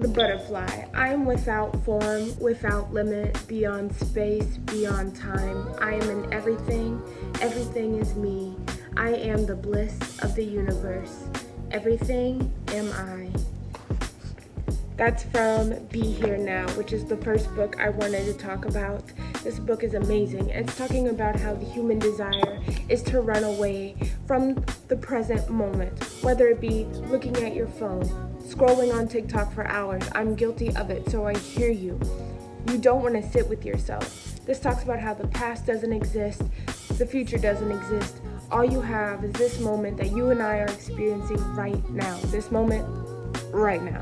The butterfly. I am without form, without limit, beyond space, beyond time. I am in everything. Everything is me. I am the bliss of the universe. Everything am I. That's from Be Here Now, which is the first book I wanted to talk about. This book is amazing. It's talking about how the human desire is to run away from the present moment, whether it be looking at your phone, scrolling on TikTok for hours. I'm guilty of it, so I hear you. You don't want to sit with yourself. This talks about how the past doesn't exist, the future doesn't exist. All you have is this moment that you and I are experiencing right now. This moment, right now.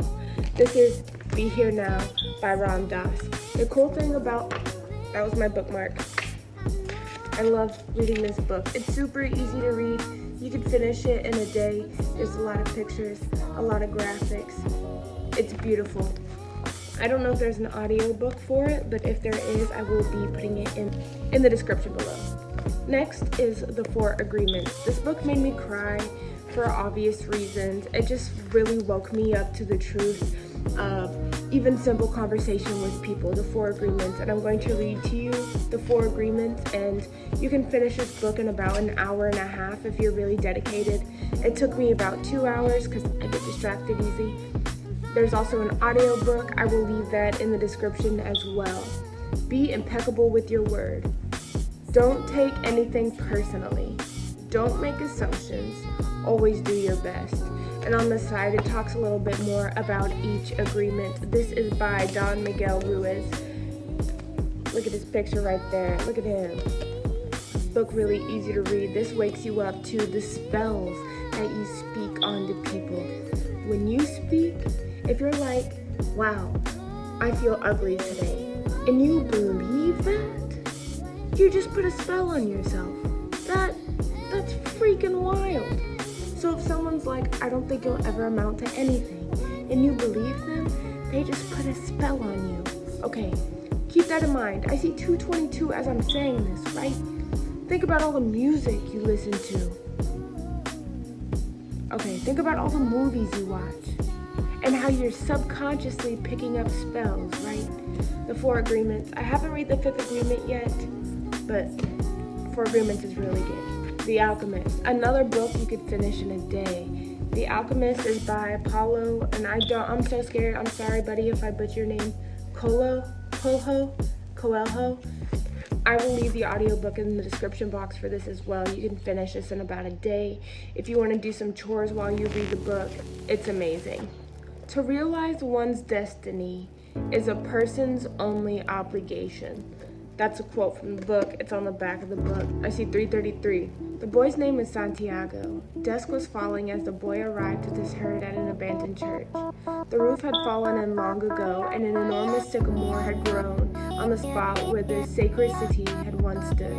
This is Be Here Now by Ram Dass. The cool thing about, that was my bookmark. I love reading this book. It's super easy to read. You can finish it in a day. There's a lot of pictures, a lot of graphics. It's beautiful. I don't know if there's an audiobook for it, but if there is, I will be putting it in the description below. Next is The 4 Agreements. This book made me cry for obvious reasons. It just really woke me up to the truth of even simple conversation with people, the 4 agreements. And I'm going to read to you the 4 agreements, and you can finish this book in about an hour and a half if you're really dedicated. It took me about 2 hours because I get distracted easy. There's also an audiobook. I will leave that in the description as well. Be impeccable with your word. Don't take anything personally. Don't make assumptions. Always do your best. And on the side, it talks a little bit more about each agreement. This is by Don Miguel Ruiz. Look at his picture right there. Look at him. Book really easy to read. This wakes you up to the spells that you speak onto people. When you speak, if you're like, wow, I feel ugly today, and you believe that, you just put a spell on yourself. That's freaking wild. So if someone's like, I don't think you'll ever amount to anything, and you believe them, they just put a spell on you. Okay, keep that in mind. I see 222 as I'm saying this, right? Think about all the music you listen to. Okay, think about all the movies you watch, and how you're subconsciously picking up spells, right? The 4 agreements. I haven't read the 5th agreement yet, but 4 agreements is really good. The Alchemist, another book you could finish in a day. The Alchemist is by Paulo, and I'm so scared. I'm sorry, buddy, if I butcher your name. Coelho. I will leave the audiobook in the description box for this as well. You can finish this in about a day. If you want to do some chores while you read the book, it's amazing. To realize one's destiny is a person's only obligation. That's a quote from the book. It's on the back of the book. I see 333. The boy's name is Santiago. Dusk was falling as the boy arrived with his herd at an abandoned church. The roof had fallen in long ago, and an enormous sycamore had grown on the spot where the sacred city had once stood.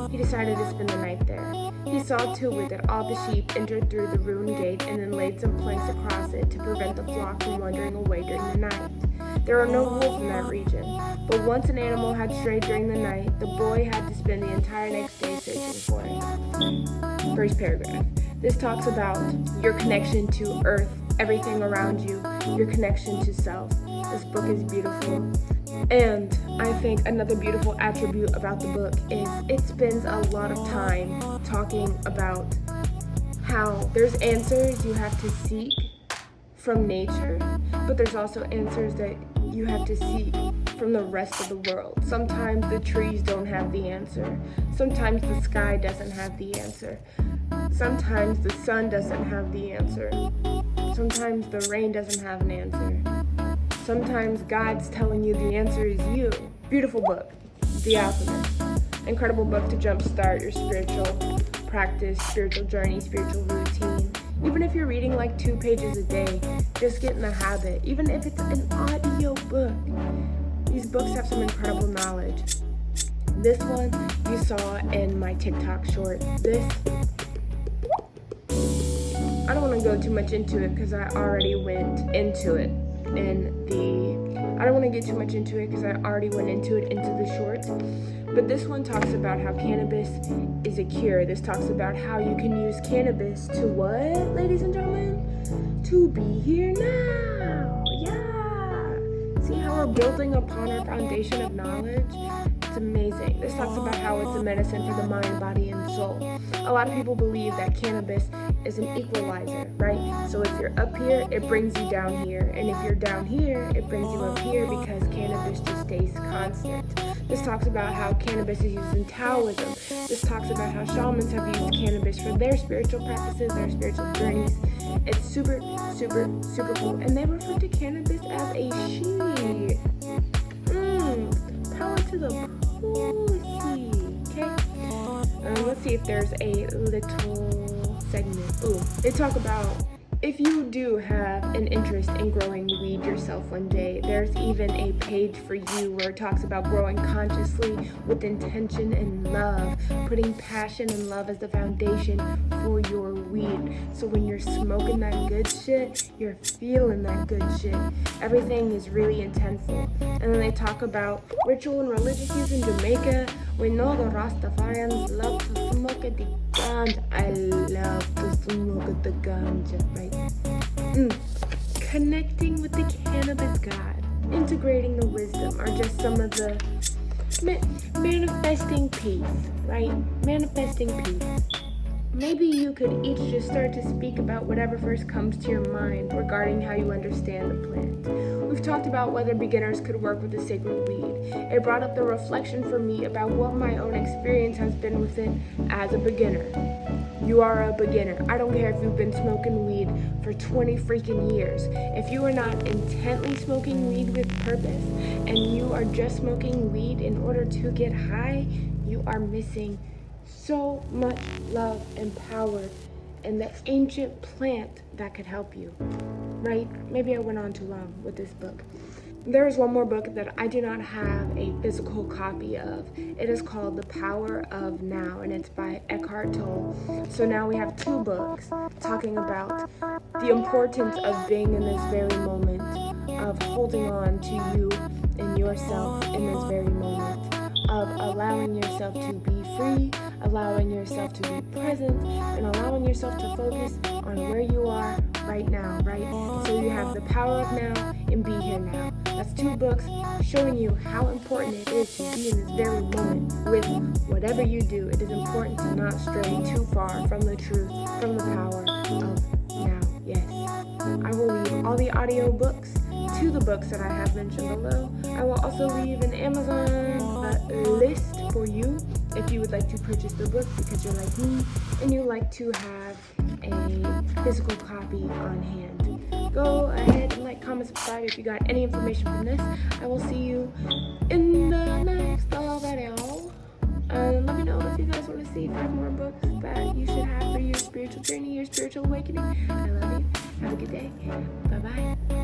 He decided to spend the night there. He saw to it that all the sheep entered through the ruined gate and then laid some planks across it to prevent the flock from wandering away during the night. There are no wolves in that region, but once an animal had strayed during the night, the boy had to spend the entire next day searching for it. First paragraph. This talks about your connection to earth, everything around you, your connection to self. This book is beautiful. And I think another beautiful attribute about the book is it spends a lot of time talking about how there's answers you have to seek from nature, but there's also answers that you have to seek from the rest of the world. Sometimes the trees don't have the answer. Sometimes the sky doesn't have the answer. Sometimes the sun doesn't have the answer. Sometimes the rain doesn't have an answer. Sometimes God's telling you the answer is you. Beautiful book, The Alchemist. Incredible book to jumpstart your spiritual practice, spiritual journey, spiritual routine. Even if you're reading like 2 pages a day, just get in the habit. Even if it's an audio book. These books have some incredible knowledge. This one you saw in my TikTok short. I don't want to go too much into it because I already went into it into the short. But this one talks about how cannabis is a cure. This talks about how you can use cannabis to what, ladies and gentlemen? To be here now. Yeah. building upon our foundation of knowledge. It's amazing. This talks about how it's a medicine for the mind, body, and soul. A lot of people believe that cannabis is an equalizer, right? So if you're up here, it brings you down here. And if you're down here, it brings you up here because cannabis just stays constant. This talks about how cannabis is used in Taoism. This talks about how shamans have used cannabis for their spiritual practices, their spiritual journeys. It's super, super, super cool. And they refer to cannabis as a she. Power to the pussy. Okay? Let's see if there's a little segment. They talk about if you do have an interest in growing weed yourself one day, there's even a page for you where it talks about growing consciously with intention and love, putting passion and love as the foundation for your weed. So when you're smoking that good shit, you're feeling that good shit. Everything is really intentful. And then they talk about ritual and religious use in Jamaica. We know the Rastafarians love to smoke at the ganja. I love to smoke at the ganja, right? Connecting with the cannabis god, integrating the wisdom are just some of the manifesting peace, right? Manifesting peace. Maybe you could each just start to speak about whatever first comes to your mind regarding how you understand the plant. We've talked about whether beginners could work with the sacred weed. It brought up the reflection for me about what my own experience has been with it as a beginner. You are a beginner. I don't care if you've been smoking weed for 20 freaking years. If you are not intently smoking weed with purpose and you are just smoking weed in order to get high, you are missing so much love and power and the ancient plant that could help you, right? Maybe I went on too long with this book. There is one more book that I do not have a physical copy of. It is called The Power of Now, and it's by Eckhart Tolle. So now we have two books talking about the importance of being in this very moment, of holding on to you and yourself in this very moment, of allowing yourself to be free, allowing yourself to be present, and allowing yourself to focus on where you are right now, right? So you have The Power of Now and Be Here Now. That's two books showing you how important it is to be in this very moment with whatever you do. It is important to not stray too far from the truth, from the power of now. Yes. I will leave all the audiobooks to the books that I have mentioned below. I will also leave an Amazon list for you if you would like to purchase the book because you're like me and you like to have a physical copy on hand. Go ahead and like, comment, subscribe if you got any information from this. I will see you in the next video. Let me know if you guys want to see 5 more books that you should have for your spiritual journey, your spiritual awakening. I love you. Have a good day. Bye-bye.